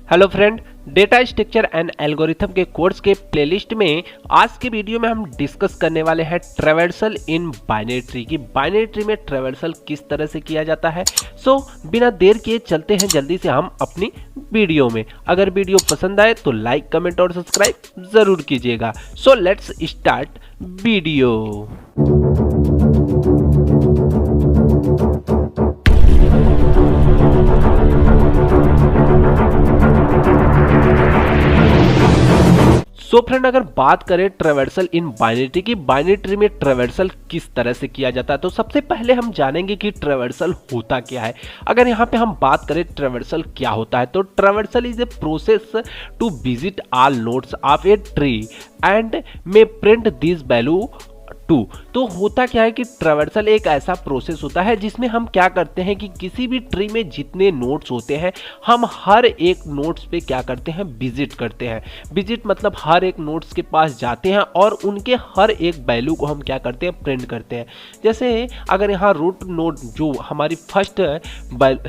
Hello friend, data structure and algorithm के course के playlist में आज के वीडियो में हम डिस्कस करने वाले हैं ट्रैवर्सल इन बाइनरी ट्री की। बाइनरी ट्री में ट्रैवर्सल किस तरह से किया जाता है। बिना देर किए चलते हैं जल्दी से हम अपनी वीडियो में। अगर वीडियो पसंद आए तो लाइक, कमेंट और सब्सक्राइब जरूर कीजिएगा। Let's start video. फ्रेंड, अगर बात करें ट्रैवर्सल इन बाइनरी ट्री की, बाइनरी ट्री में ट्रैवर्सल किस तरह से किया जाता है, तो सबसे पहले हम जानेंगे कि ट्रैवर्सल होता क्या है। अगर यहाँ पे हम बात करें ट्रैवर्सल क्या होता है, तो traversal is a process to visit all nodes of a tree and may print this value too. तो होता क्या है कि ट्रैवर्सल एक ऐसा प्रोसेस होता है जिसमें हम क्या करते हैं कि किसी भी ट्री में जितने नोड्स होते हैं हम हर एक नोड्स पे क्या करते हैं, विजिट करते हैं। विजिट मतलब हर एक नोड्स के पास जाते हैं और उनके हर एक वैल्यू को हम क्या करते हैं, प्रिंट करते हैं। जैसे अगर यहाँ रूट नोड जो हमारी फर्स्ट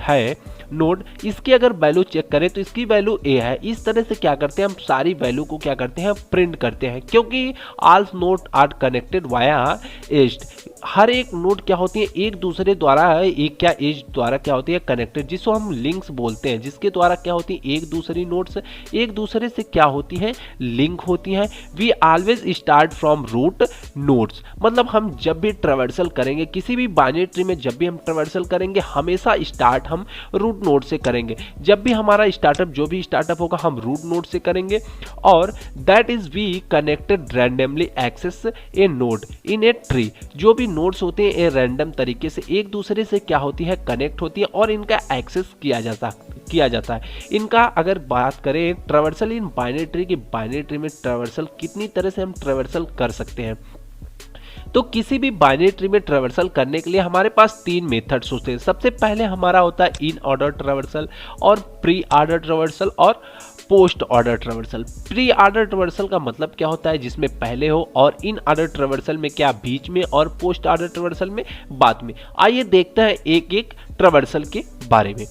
है नोड, इसकी अगर वैल्यू चेक करें तो इसकी वैल्यू ए है। इस तरह से क्या करते हैं, हम सारी वैल्यू को क्या करते हैं, प्रिंट करते हैं, क्योंकि all node are connected via edge. हर एक नोड क्या होती है, एक दूसरे द्वारा एक क्या एज द्वारा क्या होती है, कनेक्टेड, जिसको हम लिंक्स बोलते हैं, जिसके द्वारा क्या होती है, एक दूसरी नोड्स एक दूसरे से क्या होती है, लिंक होती हैं। We always start from root nodes, मतलब हम जब भी ट्रैवर्सल करेंगे किसी भी बाइनरी ट्री में, जब भी हम ट्रैवर्सल करेंगे हमेशा स्टार्ट हम रूट नोड से करेंगे। जब भी हमारा स्टार्टअप जो भी स्टार्टअप होगा हम रूट नोड से करेंगे। और that is we connected randomly access a node in a tree. जो भी नोड्स होते हैं ये रैंडम तरीके से एक दूसरे से क्या होती है, कनेक्ट होती है और इनका एक्सेस किया जाता है। इनका अगर बात करें ट्रैवर्सल इन बाइनरी ट्री की, बाइनरी ट्री में ट्रैवर्सल कितनी तरह से हम ट्रैवर्सल कर सकते हैं, तो किसी भी बाइनरी ट्री में ट्रैवर्सल करने के लिए हमारे पास तीन मेथड्स होते हैं। सबसे पहले हमारा होता है इन ऑर्डर ट्रैवर्सल और प्री ऑर्डर ट्रैवर्सल और post order traversal. Pre order traversal का मतलब क्या होता है, जिसमें पहले हो, और इन ऑर्डर ट्रैवर्सल में क्या बीच में, और पोस्ट ऑर्डर ट्रैवर्सल में बाद में। आइए देखते हैं एक एक ट्रैवर्सल के बारे में।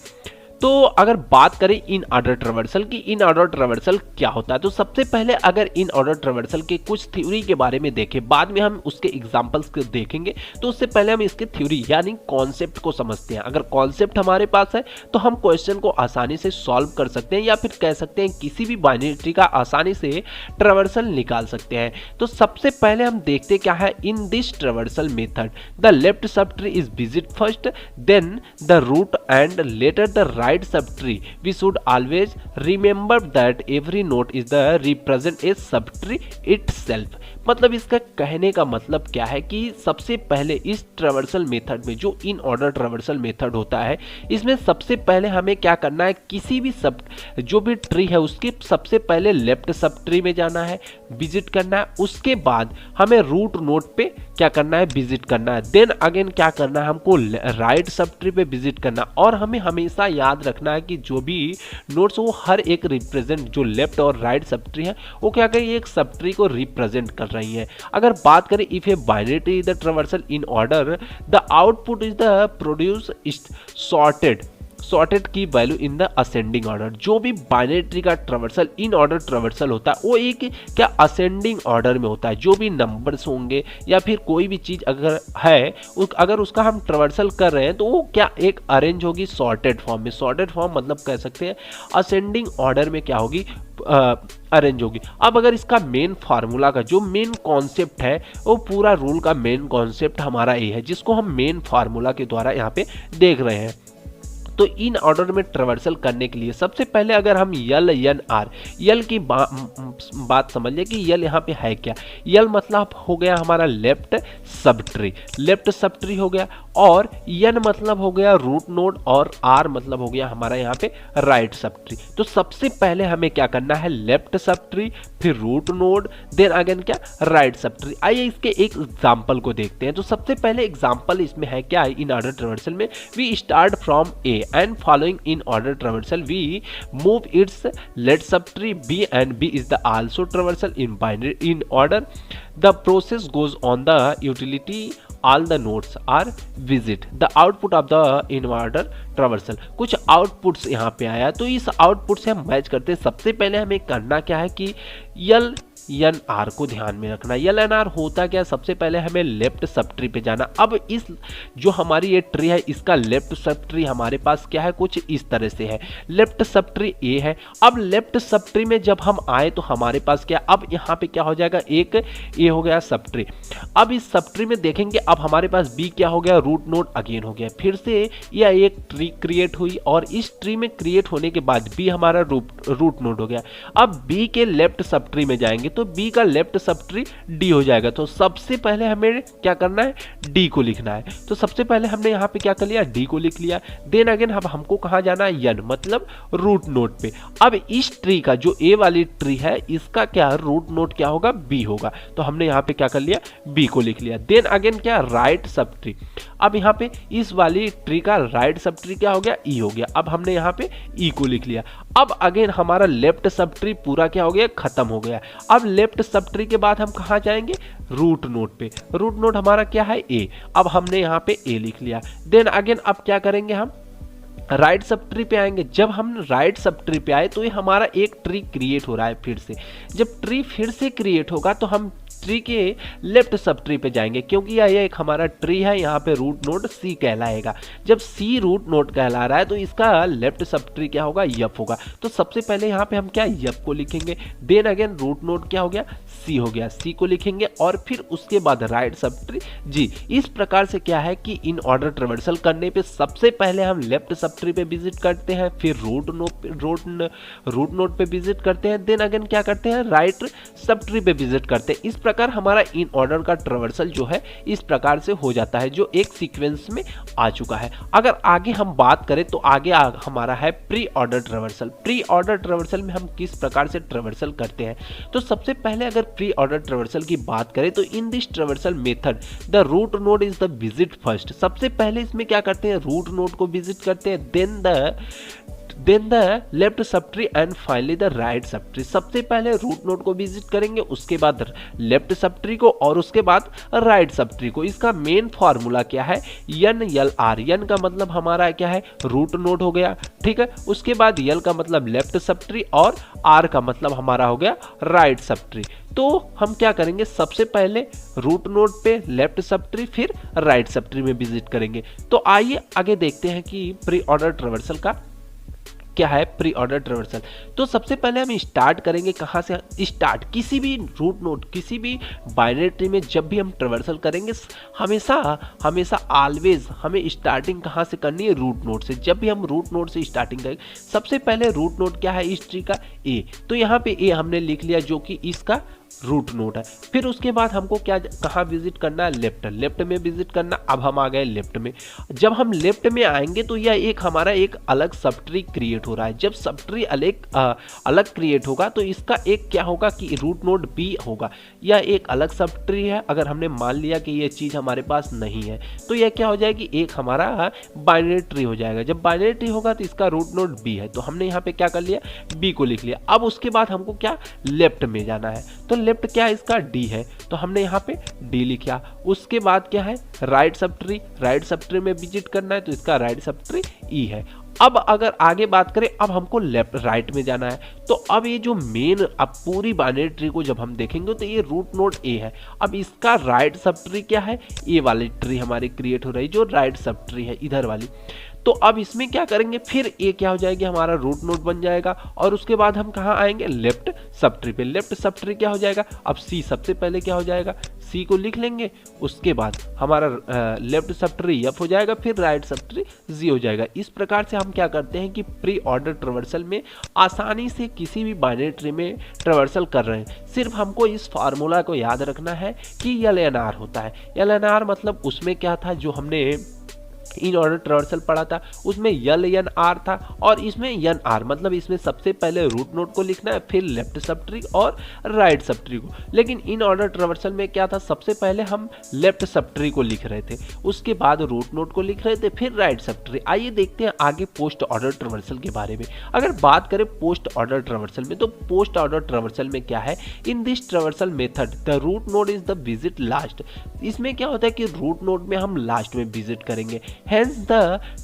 तो अगर बात करें इन ऑर्डर ट्रैवर्सल की, इन ऑर्डर ट्रैवर्सल क्या होता है, तो सबसे पहले अगर इन ऑर्डर ट्रैवर्सल के कुछ थ्योरी के बारे में देखें, बाद में हम उसके एग्जांपल्स को देखेंगे, तो उससे पहले हम इसके थ्योरी यानी कॉन्सेप्ट को समझते हैं। अगर कॉन्सेप्ट हमारे पास है तो हम क्वेश्चन को आसानी से सॉल्व कर सकते हैं, या फिर कह सकते हैं किसी भी बाइनरी ट्री का आसानी से ट्रैवर्सल निकाल सकते हैं। तो सबसे पहले हम देखते क्या है, in this traversal method the left subtree is visit first, then the root and later the right subtree. We should always remember that every node is the represent a subtree itself. मतलब इसका कहने का मतलब क्या है कि सबसे पहले इस ट्रैवर्सल मेथड में, जो इन ऑर्डर ट्रैवर्सल मेथड होता है, इसमें सबसे पहले हमें क्या करना है, किसी भी जो भी ट्री है उसके सबसे पहले लेफ्ट सब ट्री में जाना है, विजिट करना है। उसके बाद हमें रूट नोड पे क्या करना है, विजिट करना है। देन अगेन क्या करना है, हमको राइट सब ट्री पे विजिट करना। और हमें हमेशा याद रखना है कि जो भी नोड्स वो हर एक रिप्रेजेंट, जो लेफ्ट और राइट सब ट्री है वो क्या करें, एक सब ट्री को रिप्रेजेंट कर रही है। अगर बात करें if a binary tree is the traversal in order, the output is the produce sorted key value in the ascending order. जो भी बाइनरी ट्री का ट्रैवर्सल इन ऑर्डर ट्रैवर्सल होता है वो एक क्या असेंडिंग ऑर्डर में होता है। जो भी नंबर्स होंगे या फिर कोई भी चीज अगर है, अगर उसका हम ट्रैवर्सल कर रहे हैं तो वो क्या एक अरेंज होगी सॉर्टेड फॉर्म में। सॉर्टेड फॉर्म मतलब कह सकते हैं असेंडिंग ऑर्डर में क्या होगी, अरेंज होगी। अब अगर इसका मेन फार्मूला का जो मेन कॉन्सेप्ट है, वो पूरा रूल का मेन कॉन्सेप्ट हमारा ये है, जिसको हम मेन फार्मूला के द्वारा यहाँ पे देख रहे हैं। तो इन ऑर्डर में ट्रैवर्सल करने के लिए सबसे पहले अगर हम यल एन आर यल की बात समझ लें कि यल यहाँ पे है क्या। यल मतलब हो गया हमारा लेफ्ट सब ट्री हो गया, और एन मतलब हो गया रूट नोड, और आर मतलब हो गया हमारा यहाँ पे राइट सब ट्री। तो सबसे पहले हमें क्या करना है, लेफ्ट सब ट्री, फिर रूट नोड, देन अगेन क्या, राइट सब ट्री। आइए इसके एक एग्जांपल को देखते हैं। तो सबसे पहले एग्जांपल इसमें है क्या, इन ऑर्डर ट्रैवर्सल में we start from a and following in order traversal we move its let subtree b and b is the also traversal in binary in order. The process goes on the utility all the nodes are visit. The output of the in order traversal, कुछ outputs यहाँ पे आया, तो इस output से हम match करते हैं। सबसे पहले हमें करना क्या है कि यल एन आर को ध्यान में रखना। यल एन आर होता क्या, सबसे पहले हमें लेफ्ट सब ट्री पे जाना। अब इस जो हमारी ये ट्री है इसका लेफ्ट सब ट्री हमारे पास क्या है, कुछ इस तरह से है। लेफ्ट सब ट्री ए है। अब लेफ्ट सब ट्री में जब हम आए तो हमारे पास क्या, अब यहाँ पे क्या हो जाएगा, एक ए हो गया सब ट्री। अब इस सब ट्री में देखेंगे अब हमारे पास बी क्या हो गया, रूट नोड अगेन हो गया। फिर से यह एक ट्री क्रिएट हुई और इस ट्री में क्रिएट होने के बाद बी हमारा रूट नोड हो गया। अब बी के लेफ्ट सब ट्री में जाएंगे तो बी का लेफ्ट सब ट्री डी हो जाएगा। तो सबसे पहले हमें क्या करना है, डी को लिखना है। तो सबसे पहले हमने यहाँ पे क्या कर लिया, डी को लिख लिया। देन अगेन अब हमको कहाँ जाना है, एन मतलब रूट नोड पे। अब इस ट्री का जो ए वाली ट्री है इसका क्या रूट नोड क्या होगा, बी होगा। तो हमने यहाँ पे क्या कर लिया, बी को लिख लिया। देन अगेन क्या, राइट सब ट्री। अब यहाँ पे इस वाली ट्री का राइट सब ट्री क्या हो गया, ई हो गया। अब हमने यहाँ पे ई को लिख लिया। अब अगेन हमारा लेफ्ट सब ट्री पूरा क्या हो गया, खत्म हो गया। अब लेफ्ट सब ट्री के बाद हम कहाँ जाएंगे, रूट नोड पे। रूट नोड हमारा क्या है, ए। अब हमने यहाँ पे ए लिख लिया। देन अगेन अब क्या करेंगे, हम राइट सब ट्री पे आएंगे। जब हम राइट सब ट्री पे आए तो ये हमारा एक ट्री क्रिएट हो रहा है फिर से। जब ट्री फिर से क्रिएट होगा तो हम ट्री के लेफ्ट सब ट्री पे जाएंगे, क्योंकि यह एक हमारा ट्री है, यहाँ पे रूट नोड सी कहलाएगा। जब सी रूट नोड कहला रहा है तो इसका लेफ्ट सब ट्री क्या होगा, यफ होगा। तो सबसे पहले यहाँ पे हम क्या, यफ को लिखेंगे। देन अगेन रूट नोड क्या हो गया, सी हो गया, सी को लिखेंगे और फिर उसके बाद राइट सब ट्री जी। इस प्रकार से क्या है कि इन ऑर्डर ट्रेवर्सल करने पे सबसे पहले हम लेफ्ट सब ट्री पे विजिट करते हैं, फिर रूट नोड पे विजिट करते हैं। देन अगेन क्या करते हैं, राइट सब ट्री पे विजिट करते हैं। इस प्रकार हमारा इन ऑर्डर का ट्रेवर्सल जो है इस प्रकार से हो जाता है, जो एक सीक्वेंस में आ चुका है। अगर आगे हम बात करें तो आगे हमारा है pre order traversal. Pre order traversal में हम किस प्रकार से ट्रेवर्सल करते हैं, तो सबसे पहले अगर प्री ऑर्डर ट्रेवर्सल की बात करें तो in this traversal method the root node is the visit first. सबसे पहले इसमें क्या करते हैं, रूट नोड को विजिट करते हैं, then the left subtree and finally the right subtree. सबसे पहले रूट नोड को विजिट करेंगे, उसके बाद लेफ्ट सब ट्री को और उसके बाद राइट सब ट्री को। इसका मेन फॉर्मूला क्या है, एन यल आर। एन का मतलब हमारा क्या है, रूट नोड हो गया, ठीक है। उसके बाद यल का मतलब लेफ्ट सब ट्री और आर का मतलब हमारा हो गया राइट सब ट्री। तो हम क्या करेंगे, सबसे पहले रूट नोड पे लेफ्ट सब ट्री फिर राइट सब ट्री में विजिट करेंगे। तो आइए आगे देखते हैं कि प्री ऑर्डर ट्रेवर्सल का क्या है, प्री ऑर्डर ट्रेवर्सल। तो सबसे पहले हम स्टार्ट करेंगे कहाँ से, स्टार्ट किसी भी रूट नोड, किसी भी बाइनरी ट्री में जब भी हम ट्रेवर्सल करेंगे हमेशा ऑलवेज हमें स्टार्टिंग कहाँ से करनी है, रूट नोड से। जब भी हम रूट नोड से स्टार्टिंग करेंगे, सबसे पहले रूट नोड क्या है इस ट्री का, ए। तो यहाँ पे ए हमने लिख लिया जो कि इसका रूट नोड है। फिर उसके बाद हमको क्या, कहाँ विजिट करना है, लेफ्ट में विजिट करना। अब हम आ गए लेफ्ट में। जब हम लेफ्ट में आएंगे तो यह एक हमारा एक अलग सब ट्री क्रिएट हो रहा है। जब सब ट्री अलग क्रिएट होगा तो इसका एक क्या होगा कि रूट नोड बी होगा। यह एक अलग सब ट्री है। अगर हमने मान लिया कि यह चीज हमारे पास नहीं है तो यह क्या हो जाएगी, एक हमारा बाइनरी ट्री हो जाएगा। जब बाइनरी ट्री होगा तो इसका रूट नोड बी है, तो हमने यहाँ पे क्या कर लिया, बी को लिख लिया। अब उसके बाद हमको क्या, लेफ्ट में जाना है। तो लेफ्ट क्या है, इसका डी है, तो हमने यहाँ पे डी लिखा। उसके बाद क्या है, राइट सब ट्री में विजिट करना है, तो इसका राइट सब ट्री ई है। अब अगर आगे बात करें, अब हमको लेफ्ट राइट में जाना है। तो अब ये जो मेन, अब पूरी बाइनरी ट्री को जब हम देखेंगे तो ये रूट नोड ए है। अब इसका राइट सब ट्री क्या है, ए वाली ट्री हमारी क्रिएट हो रही है, जो राइट सब ट्री है इधर वाली। तो अब इसमें क्या करेंगे, फिर ए क्या हो जाएगी, हमारा रूट नोड बन जाएगा। और उसके बाद हम कहाँ आएंगे, लेफ्ट सब ट्री पे। लेफ्ट सब ट्री क्या हो जाएगा, अब सी सबसे पहले क्या हो जाएगा, सी को लिख लेंगे। उसके बाद हमारा लेफ्ट सब ट्री एफ हो जाएगा, फिर राइट सब ट्री जी हो जाएगा। इस प्रकार से हम क्या करते हैं कि प्री ऑर्डर ट्रेवर्सल में आसानी से किसी भी बाइनरी ट्री में ट्रेवर्सल कर रहे हैं। सिर्फ हमको इस फार्मूला को याद रखना है कि यल एन आर होता है। यल एन आर मतलब उसमें क्या था, जो हमने इन ऑर्डर ट्रेवर्सल पढ़ा था उसमें यल एन आर था, और इसमें एन आर मतलब इसमें सबसे पहले रूट नोड को लिखना है, फिर लेफ्ट सब ट्री और राइट सब ट्री को। लेकिन इन ऑर्डर ट्रेवर्सल में क्या था, सबसे पहले हम लेफ्ट सब ट्री को लिख रहे थे, उसके बाद रूट नोड को लिख रहे थे, फिर राइट सब ट्री। आइए देखते हैं आगे पोस्ट ऑर्डर ट्रेवर्सल के बारे में। अगर बात करें पोस्ट ऑर्डर ट्रेवर्सल में, तो पोस्ट ऑर्डर ट्रेवर्सल में क्या है, in this traversal method the root node is the visit last. इसमें क्या होता है कि रूट नोड में हम लास्ट में विजिट करेंगे, hence the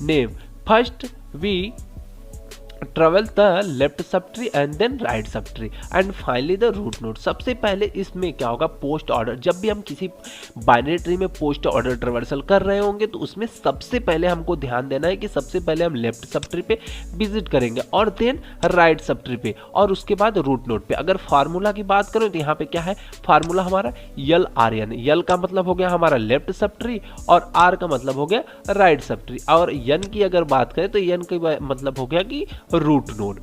name first we travel the left subtree and then right subtree and finally the root node. सबसे पहले इसमें क्या होगा, पोस्ट ऑर्डर। जब भी हम किसी बाइनरी ट्री में पोस्ट ऑर्डर ट्रेवर्सल कर रहे होंगे तो उसमें सबसे पहले हमको ध्यान देना है कि सबसे पहले हम लेफ्ट सब ट्री पे विजिट करेंगे और देन राइट सब ट्री पे और उसके बाद रूट नोड पे। अगर फार्मूला की बात करें तो यहाँ पे क्या है, फार्मूला हमारा यल आर एन। यल का मतलब हो गया हमारा लेफ्ट सब ट्री और आर का मतलब हो गया राइट सब ट्री, और एन की अगर बात करें तो एन का मतलब हो गया कि रूट नोड।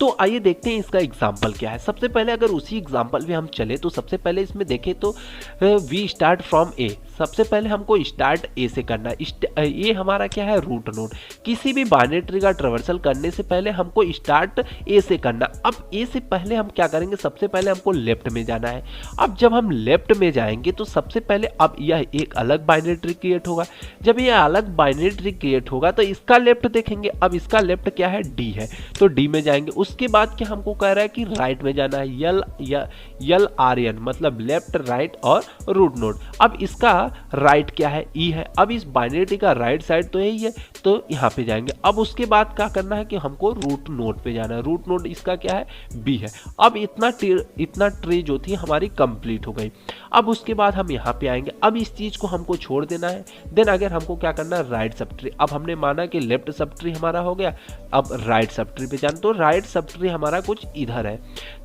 तो आइए देखते हैं इसका एग्जाम्पल क्या है। सबसे पहले अगर उसी एग्जाम्पल में हम चले तो सबसे पहले इसमें देखें तो वी स्टार्ट फ्रॉम ए। सबसे पहले हमको स्टार्ट ए से करना है। ये हमारा क्या है, रूट नोड। किसी भी बाइनरी ट्री का ट्रेवर्सल करने से पहले हमको स्टार्ट ए से करना। अब ए से पहले हम क्या करेंगे, सबसे पहले हमको लेफ्ट में जाना है। अब जब हम लेफ्ट में जाएंगे तो सबसे पहले अब यह एक अलग बाइनरी ट्री क्रिएट होगा। जब यह अलग बाइनरी ट्री क्रिएट होगा तो इसका लेफ्ट देखेंगे। अब इसका लेफ्ट क्या है, डी है, तो डी में जाएंगे। उसके बाद क्या हमको कह रहा है कि राइट में जाना है, यल आर एन मतलब लेफ्ट राइट और रूट नोड। अब इसका राइट क्या है, ई है। अब इस बाइनरी ट्री का राइट साइड तो यही है, तो यहाँ पे जाएंगे। अब उसके बाद क्या करना है कि हमको रूट नोड पे जाना है। रूट नोड इसका क्या है, बी है। अब इतना ट्री जो थी हमारी कंप्लीट हो गई। अब उसके बाद हम यहाँ पे आएंगे। अब इस चीज को हमको छोड़ देना है। देन अगर हमको क्या करना है, राइट सब ट्री। अब हमने माना कि लेफ्ट सब ट्री हमारा हो गया, अब राइट सब ट्री पे जाना। तो राइट सब ट्री हमारा कुछ इधर है।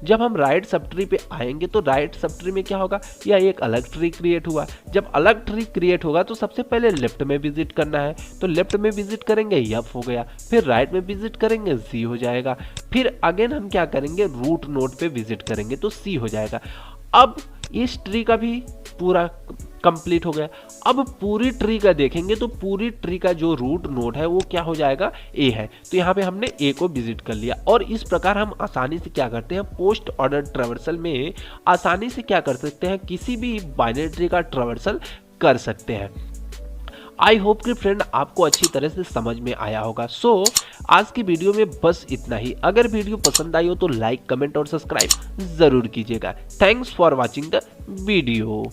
जब हम राइट सब ट्री पे आएंगे तो राइट सब ट्री में क्या होगा, या एक अलग ट्री क्रिएट हुआ। जब अलग ट्री क्रिएट होगा तो सबसे पहले लेफ्ट में विजिट करना है, तो लेफ्ट में विजिट करेंगे एफ हो गया, फिर राइट में विजिट करेंगे सी हो जाएगा, फिर अगेन हम क्या करेंगे, रूट नोड पे विजिट करेंगे तो सी हो जाएगा। अब इस ट्री का भी पूरा कंप्लीट हो गया। अब पूरी ट्री का देखेंगे तो पूरी ट्री का जो रूट नोड है वो क्या हो जाएगा, ए है। तो यहाँ पे हमने ए को विजिट कर लिया। और इस प्रकार हम आसानी से क्या करते हैं, पोस्ट ऑर्डर ट्रेवर्सल में आसानी से क्या कर सकते हैं, किसी भी बाइनरी ट्री का ट्रेवर्सल कर सकते हैं। आई होप कि फ्रेंड आपको अच्छी तरह से समझ में आया होगा। सो आज की वीडियो में बस इतना ही। अगर वीडियो पसंद आई हो तो लाइक, कमेंट और सब्सक्राइब जरूर कीजिएगा। Thanks for watching the video.